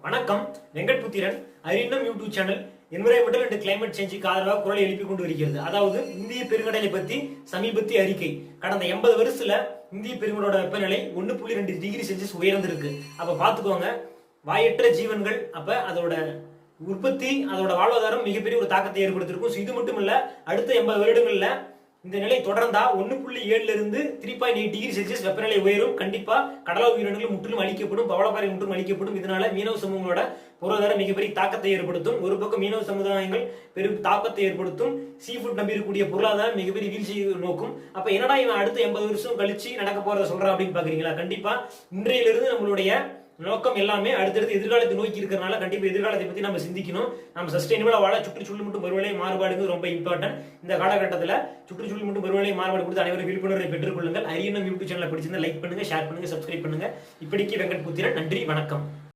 வணக்கம். Venkat Puthiran Arivinam YouTube channel environmental and climate சேஞ்சுக்கு ஆதரவாக குரலை எழுப்பி கொண்டு வருகிறது. அதாவது இந்திய பெருங்கடலை பத்தி சமீபத்திய அறிக்கை. கடந்த 80 வருஷத்துல இந்திய பெருங்கடலோட வெப்பநிலை 1.2 டிகிரி செல்சியஸ் உயர்ந்திருக்கு. அப்ப பாத்துக்கோங்க, வாயற்ற ஜீவன்கள் அப்ப அதோட உற்பத்தி, அதோட வாழ்வாதாரம் மிகப்பெரிய ஒரு தாக்கத்தை ஏற்படுத்திருக்கும். இது மட்டும் இல்ல, அடுத்த 80 வருடங்கள்ல இந்த நிலை தொடர்ந்தா 1.7 இருந்து 3.8 டிகிரி செல்சியஸ் வெப்பநிலை உயரும். கண்டிப்பா கடலா உயிரினங்கள் முற்றிலும் அழிக்கப்படும், பவளப்பாறை முற்றிலும் அழிக்கப்படும். இதனால மீனவ சமூகங்களோட பொருளாதார மிகப்பெரிய தாக்கத்தை ஏற்படுத்தும். ஒரு பக்கம் மீனவ சமுதாயங்கள் பெரும் தாக்கத்தை ஏற்படுத்தும். சீ ஃபுட் நம்பி இருக்கக்கூடிய பொருளாதாரம் மிகப்பெரிய வீழ்ச்சியை நோக்கும். அப்ப என்னடா இவன் அடுத்த 80 வருஷம் கழிச்சு நடக்க போறத சொல்றான் அப்படின்னு பாக்குறீங்களா? கண்டிப்பா இன்றையிலிருந்து நம்மளுடைய நோக்கம் எல்லாமே அடுத்தடுத்து எதிர்காலத்தை நோக்கி இருக்கிறனால கண்டிப்பா எதிர்காலத்தை பத்தி நம்ம சிந்திக்கணும். நம்ம சஸ்டைனபிளா வாழ சுற்றுச்சூழல் மற்றும் பருவநிலை மாறுபாடுங்கிறது ரொம்ப இம்பார்ட்டன்ட். இந்த காலகட்டத்தில் சுற்றுச்சூழல் மற்றும் பருவநிலை மாறுபாடு கொடுத்து அனைவரும் விழிப்புணர்வை பெற்றுக் கொள்ளுங்கள். அறியணும் யூடியூப் சேனலை பிடிச்சிருந்தா லைக் பண்ணுங்க, ஷேர் பண்ணுங்க, சப்ஸ்கிரைப் பண்ணுங்க. இப்படிக்கு வெங்கட் புத்திரன். நன்றி, வணக்கம்.